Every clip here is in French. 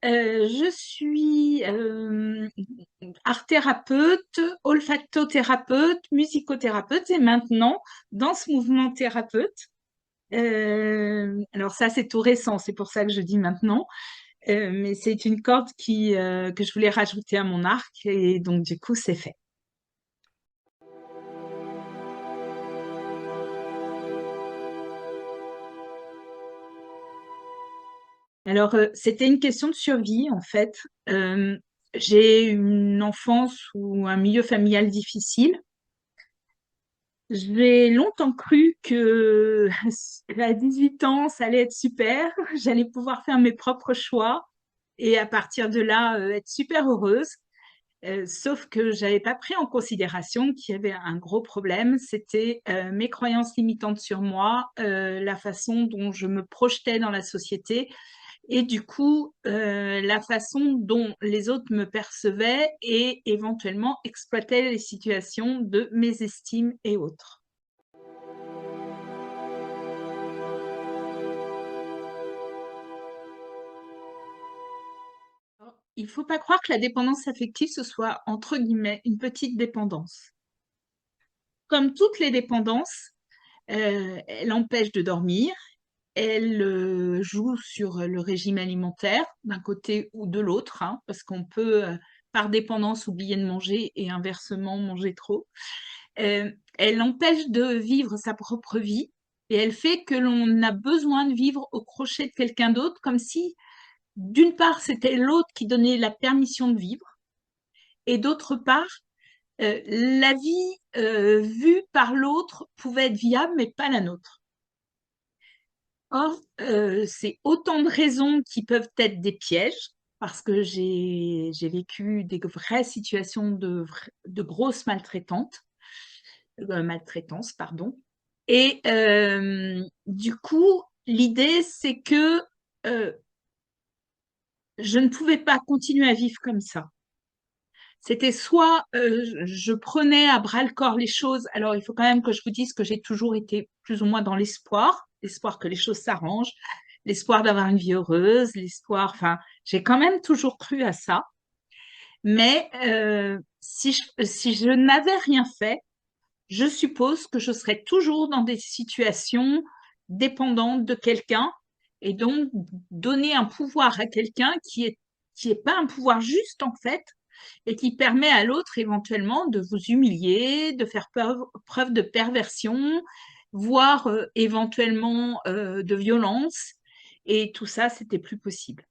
Je suis art thérapeute, olfactothérapeute, musicothérapeute et maintenant danse mouvement thérapeute. Alors ça, c'est tout récent, c'est pour ça que je dis maintenant. Mais c'est une corde que je voulais rajouter à mon arc et donc du coup, c'est fait. Alors, c'était une question de survie en fait. Euh, j'ai eu une enfance ou un milieu familial difficile. J'ai longtemps cru que à 18 ans, ça allait être super, j'allais pouvoir faire mes propres choix et à partir de là, être super heureuse. Sauf que j'avais pas pris en considération qu'il y avait un gros problème, c'était mes croyances limitantes sur moi, la façon dont je me projetais dans la société et du coup, la façon dont les autres me percevaient et éventuellement exploitaient les situations de mésestime et autres. Il faut pas croire que la dépendance affective, ce soit entre guillemets une petite dépendance. Comme toutes les dépendances, elle empêche de dormir, elle joue sur le régime alimentaire d'un côté ou de l'autre, hein, parce qu'on peut, par dépendance, oublier de manger et inversement manger trop. Elle empêche de vivre sa propre vie et elle fait que l'on a besoin de vivre au crochet de quelqu'un d'autre, comme si, d'une part, c'était l'autre qui donnait la permission de vivre, et d'autre part, la vie vue par l'autre pouvait être viable, mais pas la nôtre. Or, c'est autant de raisons qui peuvent être des pièges, parce que j'ai vécu des vraies situations de grosses maltraitances, pardon. Et du coup, l'idée, c'est que je ne pouvais pas continuer à vivre comme ça. C'était soit je prenais à bras le corps les choses. Alors, il faut quand même que je vous dise que j'ai toujours été plus ou moins dans l'espoir que les choses s'arrangent, l'espoir d'avoir une vie heureuse, l'espoir. Enfin, j'ai quand même toujours cru à ça. Mais si je n'avais rien fait, je suppose que je serais toujours dans des situations dépendantes de quelqu'un et donc donner un pouvoir à quelqu'un qui est pas un pouvoir juste en fait et qui permet à l'autre éventuellement de vous humilier, de faire preuve de perversion, voire éventuellement de violence. Et tout ça, c'était plus possible.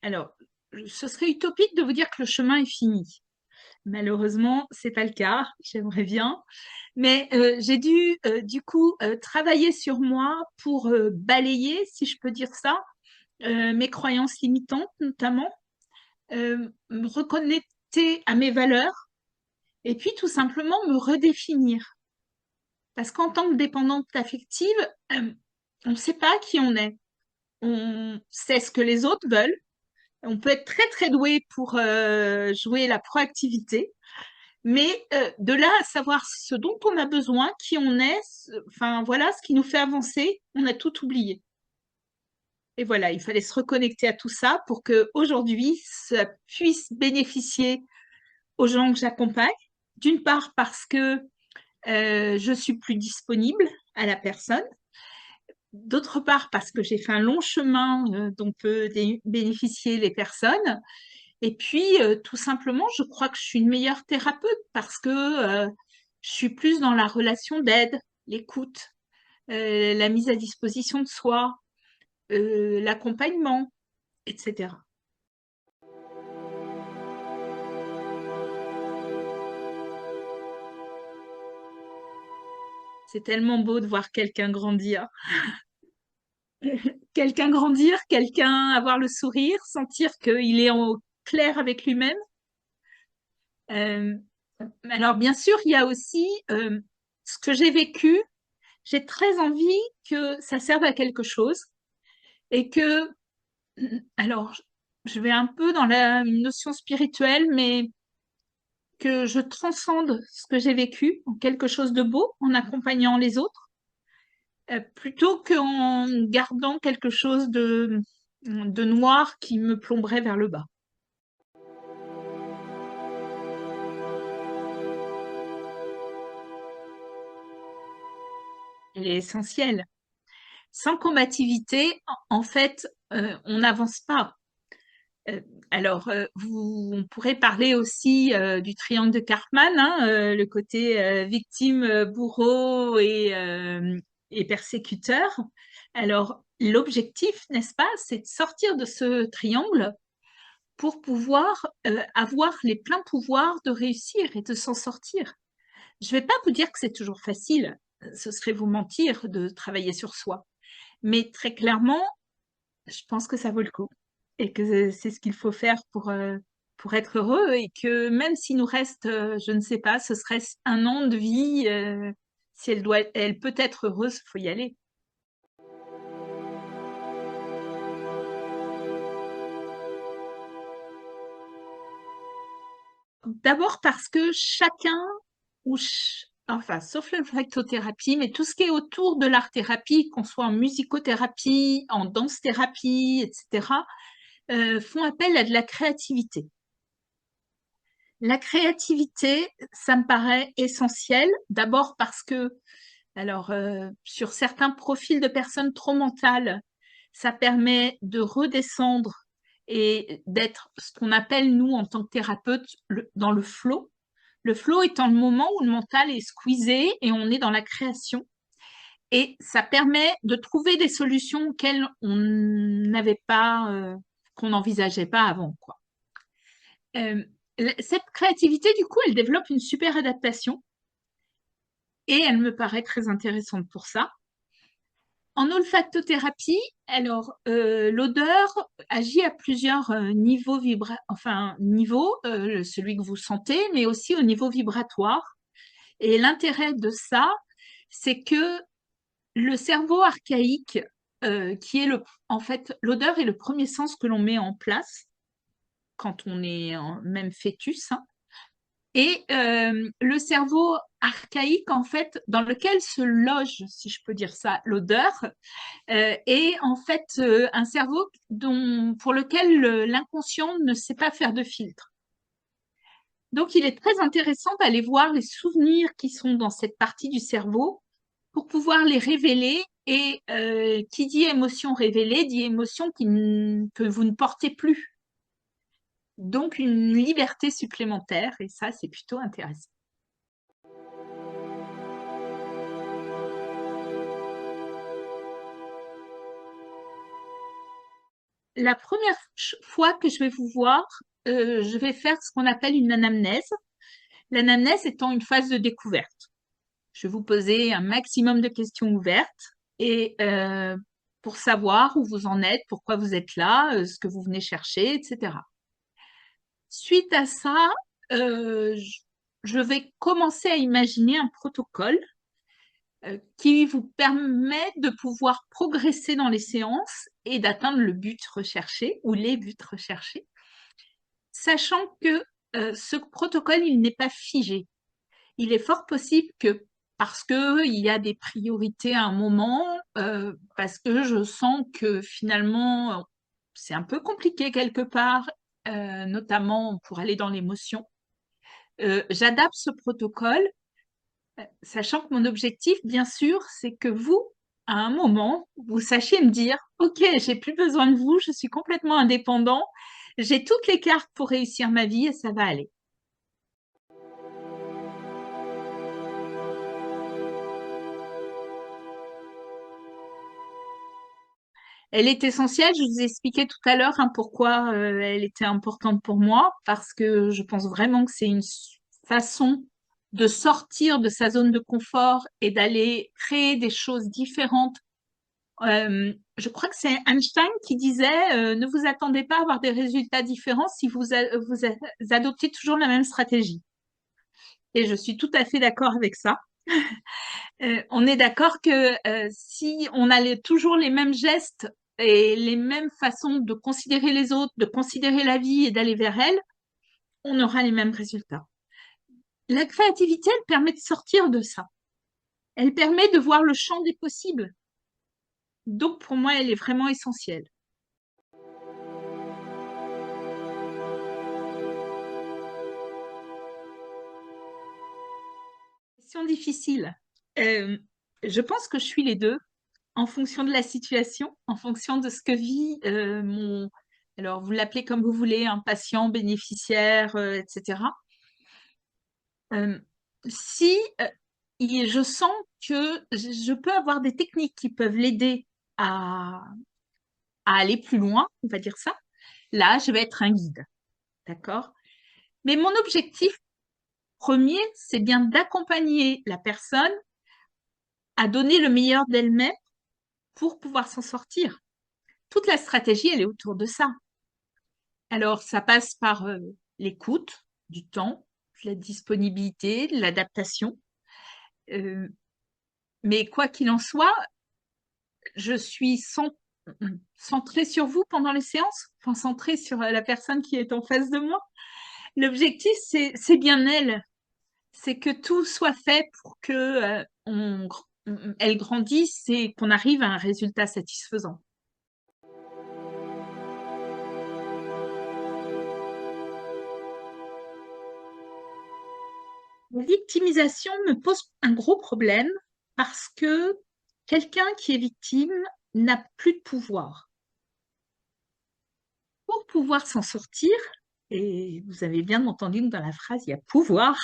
Alors, ce serait utopique de vous dire que le chemin est fini. Malheureusement, c'est pas le cas. J'aimerais bien, mais j'ai dû du coup travailler sur moi pour balayer, si je peux dire ça, mes croyances limitantes notamment, me reconnecter à mes valeurs et puis tout simplement me redéfinir. Parce qu'en tant que dépendante affective, euh, on ne sait pas qui on est. On sait ce que les autres veulent. On peut être très très doué pour jouer la proactivité, mais de là à savoir ce dont on a besoin, qui on est, enfin voilà, ce qui nous fait avancer, on a tout oublié. Et voilà, il fallait se reconnecter à tout ça pour que aujourd'hui, ça puisse bénéficier aux gens que j'accompagne. D'une part parce que je suis plus disponible à la personne. D'autre part parce que j'ai fait un long chemin dont peuvent bénéficier les personnes. Et puis, tout simplement, je crois que je suis une meilleure thérapeute parce que je suis plus dans la relation d'aide, l'écoute, la mise à disposition de soi, l'accompagnement, etc. C'est tellement beau de voir quelqu'un grandir. Quelqu'un grandir, quelqu'un avoir le sourire, sentir qu'il est en clair avec lui-même. Euh, alors, bien sûr, il y a aussi ce que j'ai vécu. J'ai très envie que ça serve à quelque chose et que, alors, je vais un peu dans la notion spirituelle, mais que je transcende ce que j'ai vécu en quelque chose de beau en accompagnant les autres, plutôt qu'en gardant quelque chose de noir qui me plomberait vers le bas. Elle est essentielle. Sans combativité, en fait, on n'avance pas. Euh, alors, on pourrait parler aussi du triangle de Karpman, hein, le côté victime, bourreau et persécuteur. Alors, l'objectif, n'est-ce pas, c'est de sortir de ce triangle pour pouvoir avoir les pleins pouvoirs de réussir et de s'en sortir. Je ne vais pas vous dire que c'est toujours facile, ce serait vous mentir de travailler sur soi, mais très clairement, je pense que ça vaut le coup et que c'est ce qu'il faut faire pour être heureux et que même s'il nous reste, je ne sais pas, ce serait un an de vie, si elle peut être heureuse, il faut y aller. D'abord parce que chacun, enfin, sauf la flexothérapie, mais tout ce qui est autour de l'art-thérapie, qu'on soit en musicothérapie, en danse-thérapie, etc., font appel à de la créativité. La créativité, ça me paraît essentiel, d'abord parce que, alors, sur certains profils de personnes trop mentales, ça permet de redescendre et d'être ce qu'on appelle, nous, en tant que thérapeute, dans le flow. Le flow étant le moment où le mental est squeezé et on est dans la création. Et ça permet de trouver des solutions auxquelles on n'avait pas, qu'on n'envisageait pas avant, quoi. Euh, cette créativité, du coup, elle développe une super adaptation et elle me paraît très intéressante pour ça. En olfactothérapie, alors l'odeur agit à plusieurs niveaux celui que vous sentez, mais aussi au niveau vibratoire. Et l'intérêt de ça, c'est que le cerveau archaïque, qui est en fait, l'odeur est le premier sens que l'on met en place quand on est même fœtus, hein. Et le cerveau archaïque, en fait, dans lequel se loge, si je peux dire ça, l'odeur, est en fait un cerveau pour lequel l'inconscient ne sait pas faire de filtre. Donc, il est très intéressant d'aller voir les souvenirs qui sont dans cette partie du cerveau pour pouvoir les révéler. Et qui dit émotion révélée, dit émotion que vous ne portez plus. Donc, une liberté supplémentaire, et ça, c'est plutôt intéressant. La première fois que je vais vous voir, je vais faire ce qu'on appelle une anamnèse. L'anamnèse étant une phase de découverte. Je vais vous poser un maximum de questions ouvertes et pour savoir où vous en êtes, pourquoi vous êtes là, ce que vous venez chercher, etc. Suite à ça, je vais commencer à imaginer un protocole qui vous permet de pouvoir progresser dans les séances et d'atteindre le but recherché ou les buts recherchés, sachant que ce protocole, il n'est pas figé. Il est fort possible que parce qu'il y a des priorités à un moment, parce que je sens que finalement, c'est un peu compliqué quelque part, notamment pour aller dans l'émotion, j'adapte ce protocole, sachant que mon objectif, bien sûr, c'est que vous, à un moment, vous sachiez me dire, OK, j'ai plus besoin de vous, je suis complètement indépendant, j'ai toutes les cartes pour réussir ma vie et ça va aller. Elle est essentielle, je vous ai expliqué tout à l'heure, hein, pourquoi elle était importante pour moi, parce que je pense vraiment que c'est une façon de sortir de sa zone de confort et d'aller créer des choses différentes. Je crois que c'est Einstein qui disait ne vous attendez pas à avoir des résultats différents si vous adoptez toujours la même stratégie. Et je suis tout à fait d'accord avec ça. On est d'accord que si on a toujours les mêmes gestes et les mêmes façons de considérer les autres, de considérer la vie et d'aller vers elle, on aura les mêmes résultats. La créativité, elle permet de sortir de ça. Elle permet de voir le champ des possibles. Donc, pour moi, elle est vraiment essentielle. Question difficile. Euh, je pense que je suis les deux, en fonction de la situation, en fonction de ce que vit mon... Alors, vous l'appelez comme vous voulez, un patient, bénéficiaire, etc. Euh, si je sens que je peux avoir des techniques qui peuvent l'aider à, à aller plus loin, on va dire ça, là, je vais être un guide, d'accord? Mais mon objectif premier, c'est bien d'accompagner la personne à donner le meilleur d'elle-même pour pouvoir s'en sortir. Toute la stratégie, elle est autour de ça. Alors, ça passe par l'écoute, du temps, de la disponibilité, de l'adaptation. Euh, mais quoi qu'il en soit, je suis centrée sur vous pendant les séances, enfin centrée sur la personne qui est en face de moi. L'objectif, c'est bien elle. C'est que tout soit fait pour que elle grandisse et qu'on arrive à un résultat satisfaisant. La victimisation me pose un gros problème parce que quelqu'un qui est victime n'a plus de pouvoir. Pour pouvoir s'en sortir, et vous avez bien entendu que dans la phrase, il y a pouvoir,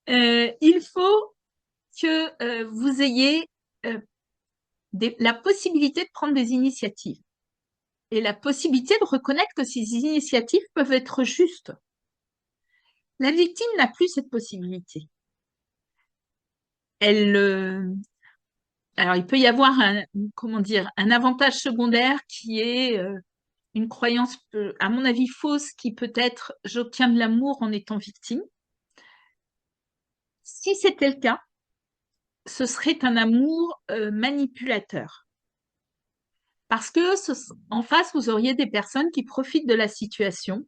il faut que vous ayez la possibilité de prendre des initiatives et la possibilité de reconnaître que ces initiatives peuvent être justes. La victime n'a plus cette possibilité. Elle, alors, il peut y avoir comment dire, un avantage secondaire qui est une croyance, à mon avis, fausse, qui peut être j'obtiens de l'amour en étant victime. Si c'était le cas, ce serait un amour manipulateur. Parce que en face, vous auriez des personnes qui profitent de la situation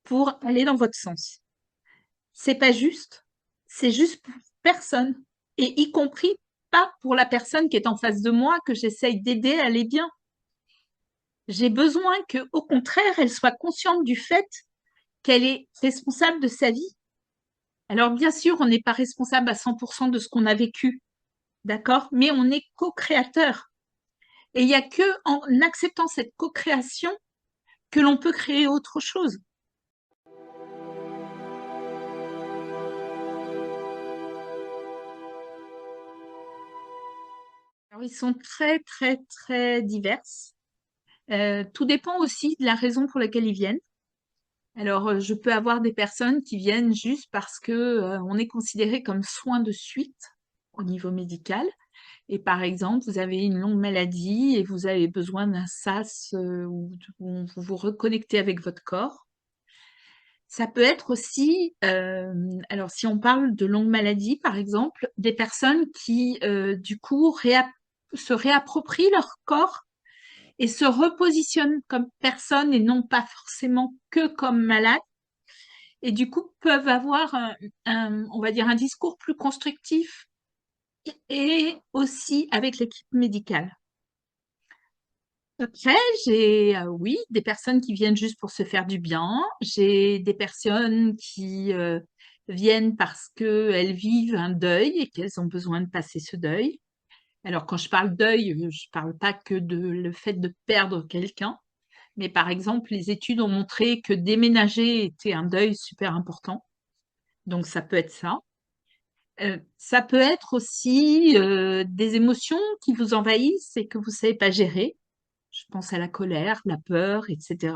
pour aller dans votre sens. C'est pas juste. C'est juste pour personne. Et y compris pas pour la personne qui est en face de moi que j'essaye d'aider à aller bien. J'ai besoin que, au contraire, elle soit consciente du fait qu'elle est responsable de sa vie. Alors, bien sûr, on n'est pas responsable à 100% de ce qu'on a vécu, d'accord? Mais on est co-créateur. Et il n'y a que en acceptant cette co-création que l'on peut créer autre chose. Alors, ils sont très, très, très divers. Tout dépend aussi de la raison pour laquelle ils viennent. Alors, je peux avoir des personnes qui viennent juste parce que on est considéré comme soin de suite au niveau médical. Et par exemple, vous avez une longue maladie et vous avez besoin d'un sas où vous vous reconnectez avec votre corps. Ça peut être aussi, alors si on parle de longue maladie, par exemple, des personnes qui, du coup, se réapproprient leur corps et se repositionnent comme personne et non pas forcément que comme malade. Et du coup, peuvent avoir on va dire, un discours plus constructif et aussi avec l'équipe médicale. Après, j'ai, oui, des personnes qui viennent juste pour se faire du bien. J'ai des personnes qui viennent parce qu'elles vivent un deuil et qu'elles ont besoin de passer ce deuil. Alors, quand je parle deuil, je parle pas que de le fait de perdre quelqu'un, mais par exemple, les études ont montré que déménager était un deuil super important. Donc, ça peut être ça. Ça peut être aussi des émotions qui vous envahissent et que vous savez pas gérer. Je pense à la colère, la peur, etc.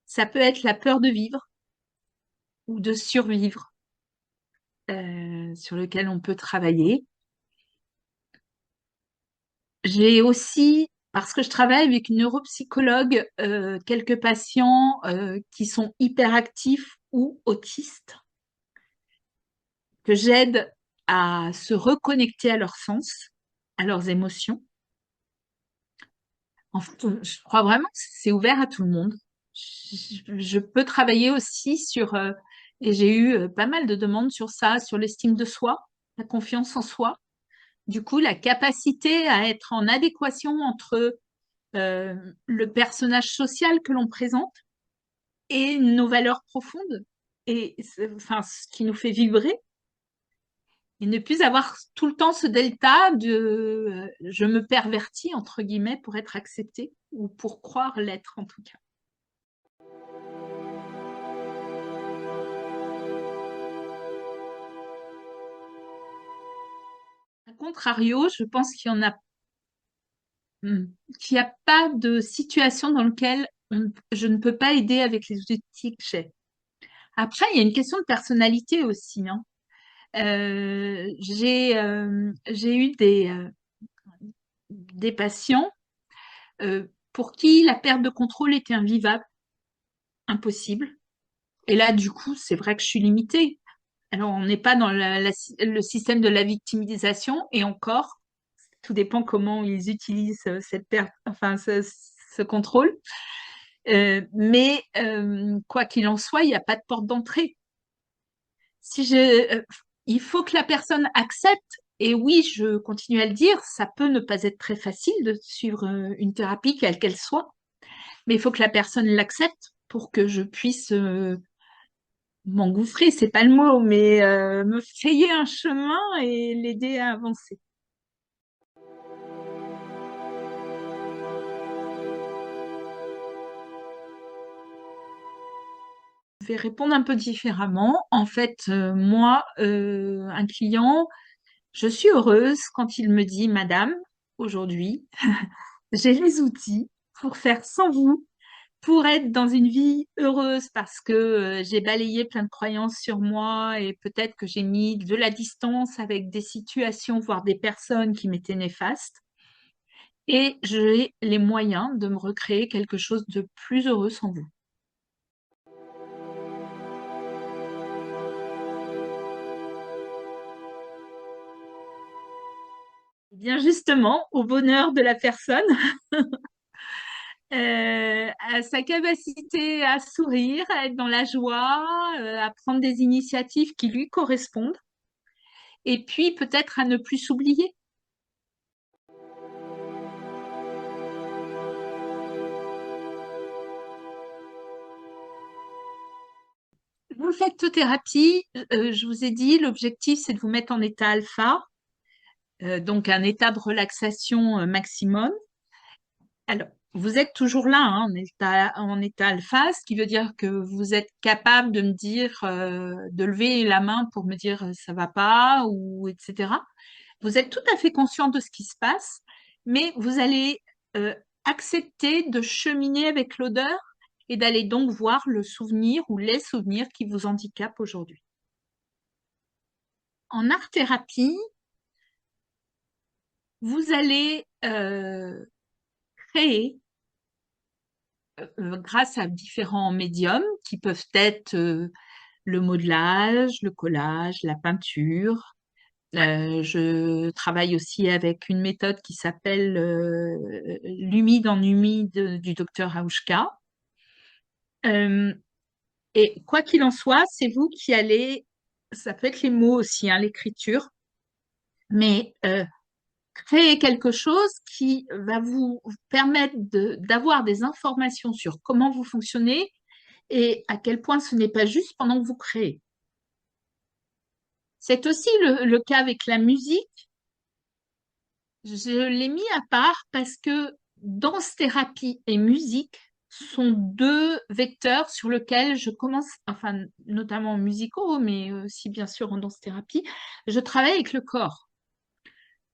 Ça peut être la peur de vivre ou de survivre, sur lequel on peut travailler. J'ai aussi, parce que je travaille avec une neuropsychologue, quelques patients qui sont hyperactifs ou autistes, que j'aide à se reconnecter à leur sens, à leurs émotions. En fait, je crois vraiment que c'est ouvert à tout le monde. Je peux travailler aussi sur Et j'ai eu pas mal de demandes sur ça, sur l'estime de soi, la confiance en soi. Du coup, la capacité à être en adéquation entre euh, le personnage social que l'on présente et nos valeurs profondes, et enfin, ce qui nous fait vibrer, et ne plus avoir tout le temps ce delta de je me pervertis, entre guillemets, pour être acceptée, ou pour croire l'être en tout cas. A contrario, je pense qu'il n'y a pas de situation dans laquelle je ne peux pas aider avec les outils que j'ai. Après, il y a une question de personnalité aussi, hein. J'ai eu des patients pour qui la perte de contrôle était invivable, impossible. Et là, du coup, c'est vrai que je suis limitée. Alors, on n'est pas dans le système de la victimisation, et encore, tout dépend comment ils utilisent cette perte, enfin, ce contrôle. Mais quoi qu'il en soit, il n'y a pas de porte d'entrée. Si je, il faut que la personne accepte. Et oui, je continue à le dire, ça peut ne pas être très facile de suivre une thérapie, quelle qu'elle soit, mais il faut que la personne l'accepte pour que je puisse m'engouffrer, c'est pas le mot, mais me frayer un chemin et l'aider à avancer. Je vais répondre un peu différemment. En fait, moi, un client, je suis heureuse quand il me dit, Madame, aujourd'hui, j'ai les outils pour faire sans vous, pour être dans une vie heureuse parce que j'ai balayé plein de croyances sur moi et peut-être que j'ai mis de la distance avec des situations, voire des personnes qui m'étaient néfastes. Et j'ai les moyens de me recréer quelque chose de plus heureux sans vous. Eh bien justement, au bonheur de la personne, à sa capacité à sourire, à être dans la joie, à prendre des initiatives qui lui correspondent, et puis peut-être à ne plus s'oublier. Vous faites thérapie, je vous ai dit, l'objectif c'est de vous mettre en état alpha, donc un état de relaxation maximum. Alors, vous êtes toujours là, hein, en état alpha, ce qui veut dire que vous êtes capable de me dire, de lever la main pour me dire ça va pas, ou etc. Vous êtes tout à fait conscient de ce qui se passe, mais vous allez accepter de cheminer avec l'odeur et d'aller donc voir le souvenir ou les souvenirs qui vous handicapent aujourd'hui. En art-thérapie, vous allez créer, grâce à différents médiums qui peuvent être le modelage, le collage, la peinture. Je travaille aussi avec une méthode qui s'appelle l'humide en humide du docteur Aouchka. Euh, et quoi qu'il en soit, c'est vous qui allez, ça peut être les mots aussi, hein, l'écriture, mais créer quelque chose qui va vous permettre d'avoir des informations sur comment vous fonctionnez et à quel point ce n'est pas juste pendant que vous créez. C'est aussi le cas avec la musique. Je l'ai mis à part parce que danse-thérapie et musique sont deux vecteurs sur lesquels je commence, enfin notamment en musicaux, mais aussi bien sûr en danse-thérapie, je travaille avec le corps.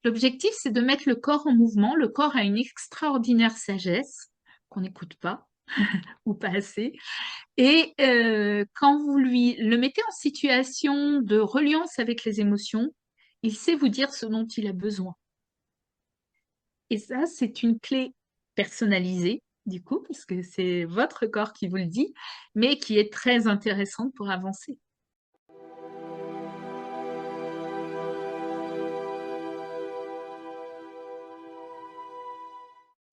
L'objectif, c'est de mettre le corps en mouvement. Le corps a une extraordinaire sagesse qu'on n'écoute pas ou pas assez. Et quand vous lui le mettez en situation de reliance avec les émotions, il sait vous dire ce dont il a besoin. Et ça, c'est une clé personnalisée, du coup, parce que c'est votre corps qui vous le dit, mais qui est très intéressante pour avancer.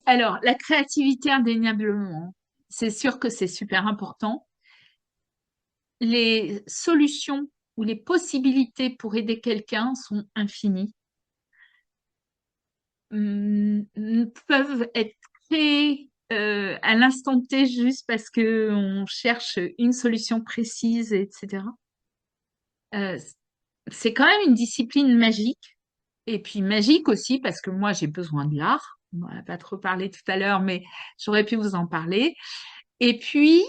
Alors, la créativité, indéniablement, c'est sûr que c'est super important. les solutions ou les possibilités pour aider quelqu'un sont infinies. Peuvent être créées à l'instant T juste parce qu'on cherche une solution précise, etc. Euh, c'est quand même une discipline magique. Et puis magique aussi parce que moi j'ai besoin de l'art. On n'en a pas trop parlé tout à l'heure, mais j'aurais pu vous en parler. Et puis,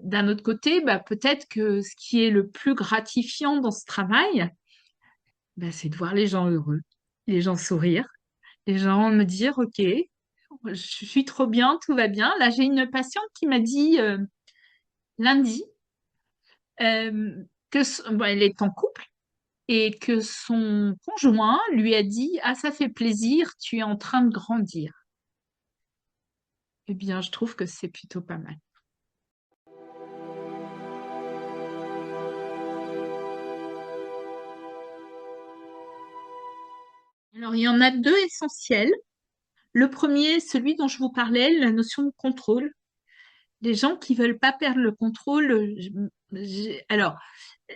d'un autre côté, bah, peut-être que ce qui est le plus gratifiant dans ce travail, bah, c'est de voir les gens heureux, les gens sourire, les gens me dire, OK, je suis trop bien, tout va bien. Là, j'ai une patiente qui m'a dit lundi bon, elle est en couple et que son conjoint lui a dit, ah, ça fait plaisir, tu es en train de grandir. Eh bien, je trouve que c'est plutôt pas mal. Alors, il y en a deux essentiels. Le premier, celui dont je vous parlais, la notion de contrôle. Les gens qui veulent pas perdre le contrôle. Alors,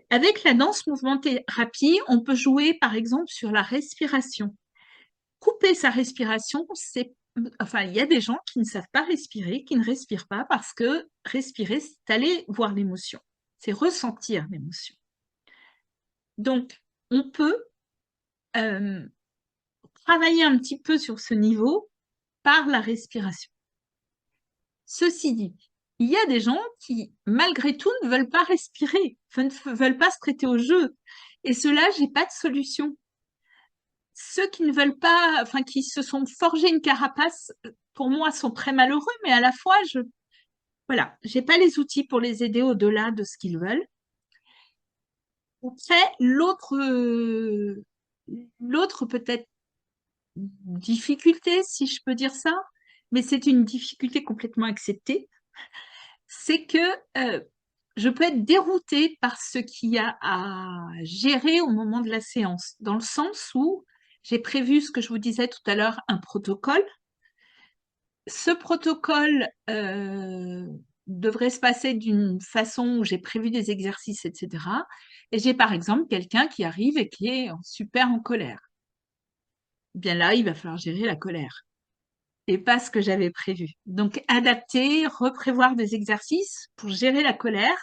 avec la danse mouvement thérapie, on peut jouer par exemple sur la respiration. Couper sa respiration, enfin, il y a des gens qui ne savent pas respirer, qui ne respirent pas parce que respirer, c'est aller voir l'émotion, c'est ressentir l'émotion. Donc, on peut euh, travailler un petit peu sur ce niveau par la respiration. Ceci dit, il y a des gens qui, malgré tout, ne veulent pas respirer, ne veulent pas se prêter au jeu. Et ceux-là, j'ai pas de solution. Ceux qui ne veulent pas, enfin, qui se sont forgés une carapace, pour moi, sont très malheureux, mais à la fois, voilà, j'ai pas les outils pour les aider au-delà de ce qu'ils veulent. Après, l'autre peut-être difficulté, si je peux dire ça, mais c'est une difficulté complètement acceptée, c'est que je peux être déroutée par ce qu'il y a à gérer au moment de la séance, dans le sens où j'ai prévu ce que je vous disais tout à l'heure, un protocole. Ce protocole devrait se passer d'une façon où j'ai prévu des exercices, etc. Et j'ai par exemple quelqu'un qui arrive et qui est super en colère. Bien là, il va falloir gérer la colère et pas ce que j'avais prévu. Donc adapter, reprévoir des exercices pour gérer la colère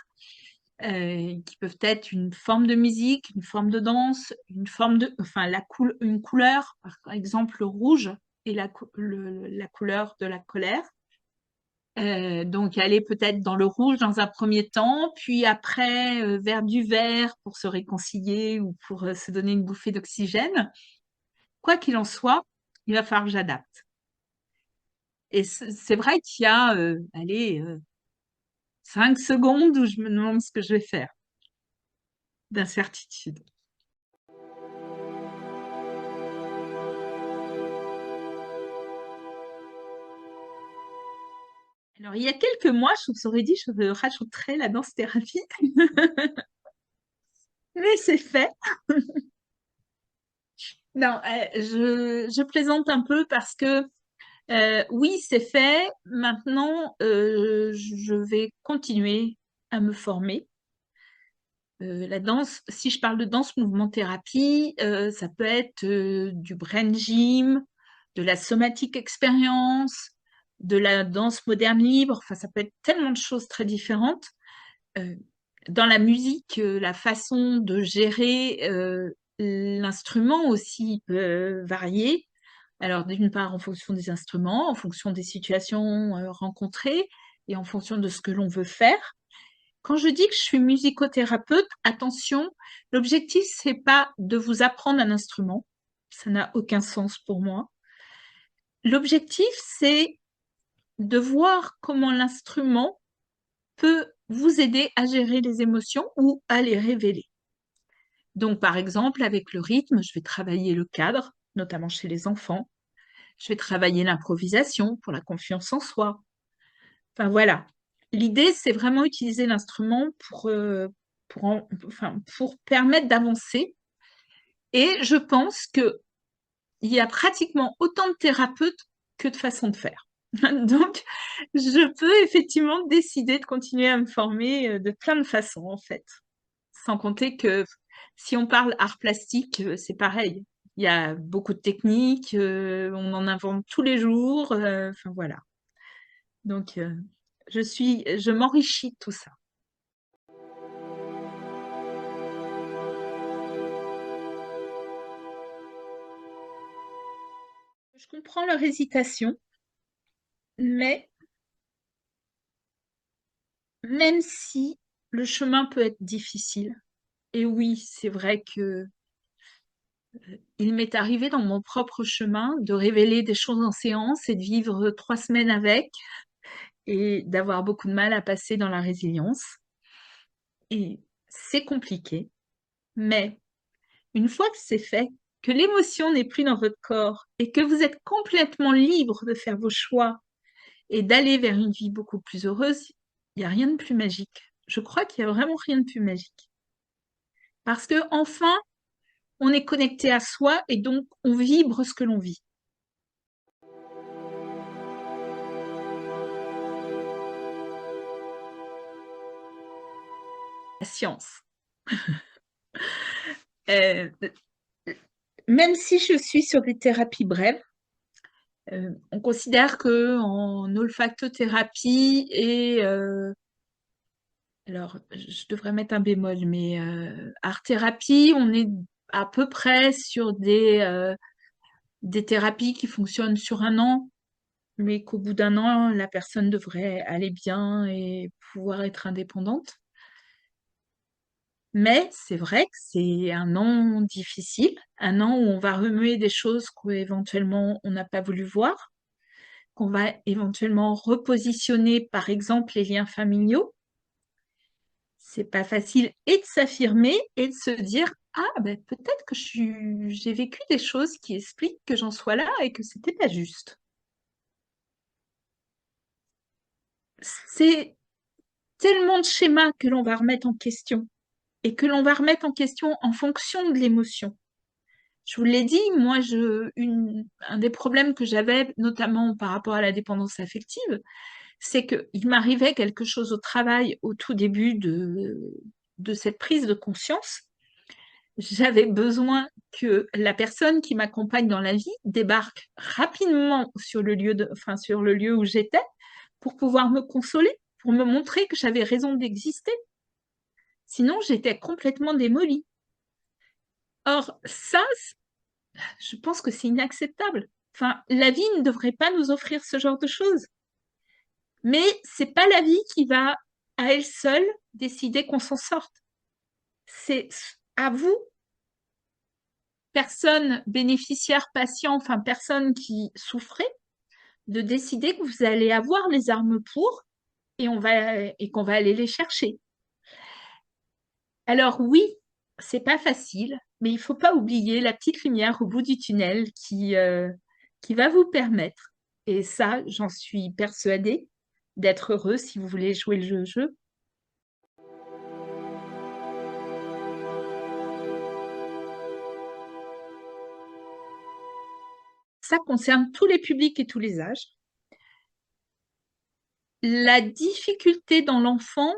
qui peuvent être une forme de musique, une forme de danse, enfin une couleur, par exemple le rouge et la couleur de la colère. Donc aller peut-être dans le rouge dans un premier temps, puis après vers du vert pour se réconcilier ou pour se donner une bouffée d'oxygène. Quoi qu'il en soit, il va falloir que j'adapte. Et c'est vrai qu'il y a, allez, 5 secondes où je me demande ce que je vais faire d'incertitude. Alors, il y a quelques mois, je vous aurais dit, je rajouterais la danse-thérapie, mais c'est fait. Non, je plaisante un peu parce que oui, c'est fait. Maintenant, je vais continuer à me former. La danse, si je parle de danse mouvement thérapie, ça peut être du brain gym, de la somatique expérience, de la danse moderne libre. Enfin, ça peut être tellement de choses très différentes. Euh, dans la musique, la façon de gérer l'instrument aussi peut varier. Alors, d'une part, en fonction des instruments, en fonction des situations rencontrées et en fonction de ce que l'on veut faire. Quand je dis que je suis musicothérapeute, attention, l'objectif, c'est pas de vous apprendre un instrument. Ça n'a aucun sens pour moi. L'objectif, c'est de voir comment l'instrument peut vous aider à gérer les émotions ou à les révéler. Donc, par exemple, avec le rythme, je vais travailler le cadre, notamment chez les enfants. Je vais travailler l'improvisation pour la confiance en soi. Enfin, voilà. L'idée, c'est vraiment utiliser l'instrument pour permettre d'avancer. Et je pense qu'il y a pratiquement autant de thérapeutes que de façons de faire. Donc, je peux effectivement décider de continuer à me former de plein de façons, en fait. Sans compter que si on parle art plastique, c'est pareil. Il y a beaucoup de techniques, on en invente tous les jours, enfin voilà. Donc, je m'enrichis de tout ça. Je comprends leur hésitation, mais même si le chemin peut être difficile, et oui, c'est vrai que il m'est arrivé dans mon propre chemin de révéler des choses en séance et de vivre 3 semaines avec et d'avoir beaucoup de mal à passer dans la résilience. Et c'est compliqué, mais une fois que c'est fait, que l'émotion n'est plus dans votre corps et que vous êtes complètement libre de faire vos choix et d'aller vers une vie beaucoup plus heureuse, il n'y a rien de plus magique. Je crois qu'il n'y a vraiment rien de plus magique. Parce que enfin, on est connecté à soi et donc on vibre ce que l'on vit. La science. Euh, Même si je suis sur des thérapies brèves, on considère que en olfactothérapie et alors je devrais mettre un bémol, mais art thérapie, on est à peu près sur des thérapies qui fonctionnent sur un an, mais qu'au bout d'un an, la personne devrait aller bien et pouvoir être indépendante. Mais c'est vrai que c'est un an difficile, un an où on va remuer des choses qu'éventuellement on n'a pas voulu voir, qu'on va éventuellement repositionner, par exemple, les liens familiaux. C'est pas facile et de s'affirmer et de se dire, ah, ben, peut-être que j'ai vécu des choses qui expliquent que j'en sois là et que c'était pas juste. C'est tellement de schémas que l'on va remettre en question et que l'on va remettre en question en fonction de l'émotion. Je vous l'ai dit, moi, un des problèmes que j'avais, notamment par rapport à la dépendance affective, c'est qu'il m'arrivait quelque chose au travail au tout début de cette prise de conscience. J'avais besoin que la personne qui m'accompagne dans la vie débarque rapidement sur sur le lieu où j'étais pour pouvoir me consoler, pour me montrer que j'avais raison d'exister. Sinon, j'étais complètement démolie. Or, ça, je pense que c'est inacceptable. Enfin, la vie ne devrait pas nous offrir ce genre de choses. Mais c'est pas la vie qui va, à elle seule, décider qu'on s'en sorte. C'est à vous, personne bénéficiaire, patient, enfin personne qui souffrait, de décider que vous allez avoir les armes pour et qu'on va aller les chercher. Alors oui, c'est pas facile, mais il faut pas oublier la petite lumière au bout du tunnel qui va vous permettre, et ça, j'en suis persuadée, d'être heureux si vous voulez jouer le jeu. Ça concerne tous les publics et tous les âges. La difficulté dans l'enfant,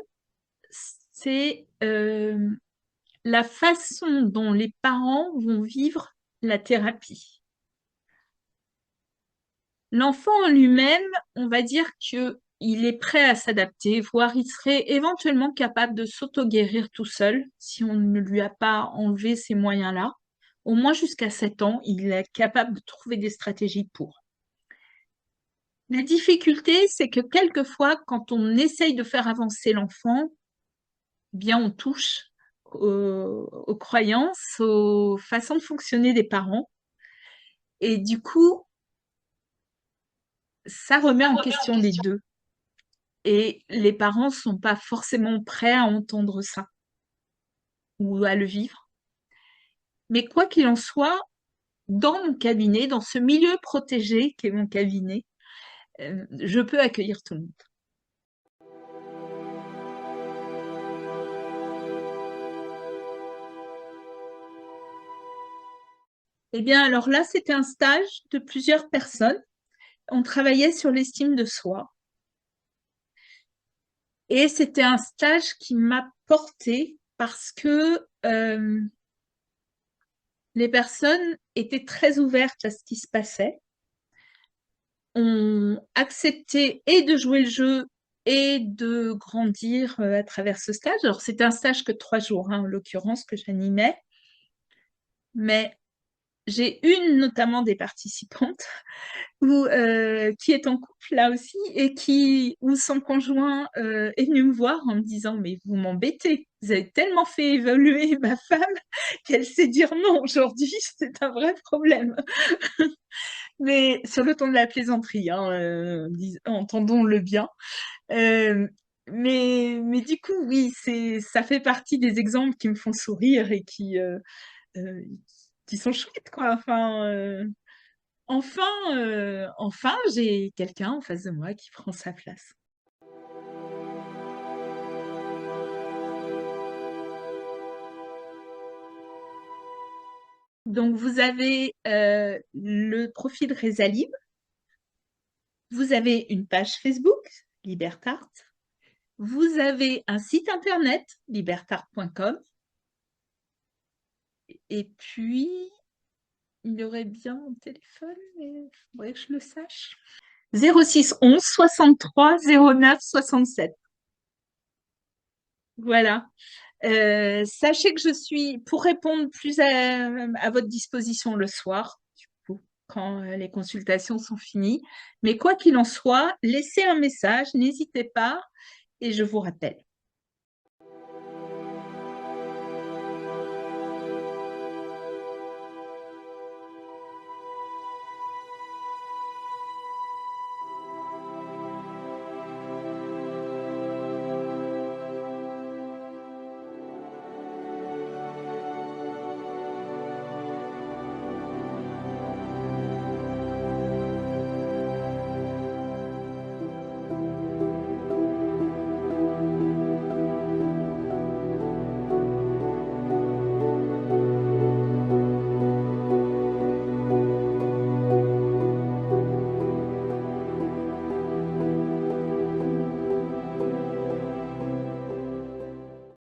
c'est la façon dont les parents vont vivre la thérapie. L'enfant en lui-même, on va dire que il est prêt à s'adapter, voire il serait éventuellement capable de s'auto-guérir tout seul si on ne lui a pas enlevé ces moyens-là. Au moins jusqu'à 7 ans, il est capable de trouver des stratégies pour. La difficulté, c'est que quelquefois, quand on essaye de faire avancer l'enfant, eh bien on touche aux croyances, aux façons de fonctionner des parents. Et du coup, ça remet en question les deux. Et les parents sont pas forcément prêts à entendre ça ou à le vivre. Mais quoi qu'il en soit, dans mon cabinet, dans ce milieu protégé qu'est mon cabinet, je peux accueillir tout le monde. Eh bien, alors là, c'était un stage de plusieurs personnes on travaillait sur l'estime de soi. Et c'était un stage qui m'a portée parce que les personnes étaient très ouvertes à ce qui se passait, ont accepté et de jouer le jeu et de grandir à travers ce stage. Alors, c'était un stage que 3 jours, hein, en l'occurrence, que j'animais, mais j'ai une notamment des participantes qui est en couple là aussi et où son conjoint est venu me voir en me disant mais vous m'embêtez, vous avez tellement fait évoluer ma femme qu'elle sait dire non aujourd'hui, c'est un vrai problème. Mais sur le ton de la plaisanterie, hein, entendons-le bien. Euh, mais du coup, oui, ça fait partie des exemples qui me font sourire et euh, qui sont chouettes, quoi. Enfin, j'ai quelqu'un en face de moi qui prend sa place. Donc, vous avez le profil Résalib, vous avez une page Facebook, Libertart, vous avez un site internet, libertart.com, et puis, il y aurait bien mon téléphone, mais il faudrait que je le sache. 06 11 63 09 67. Voilà. Sachez que je suis pour répondre plus à votre disposition le soir, du coup, quand les consultations sont finies. Mais quoi qu'il en soit, laissez un message, n'hésitez pas et je vous rappelle.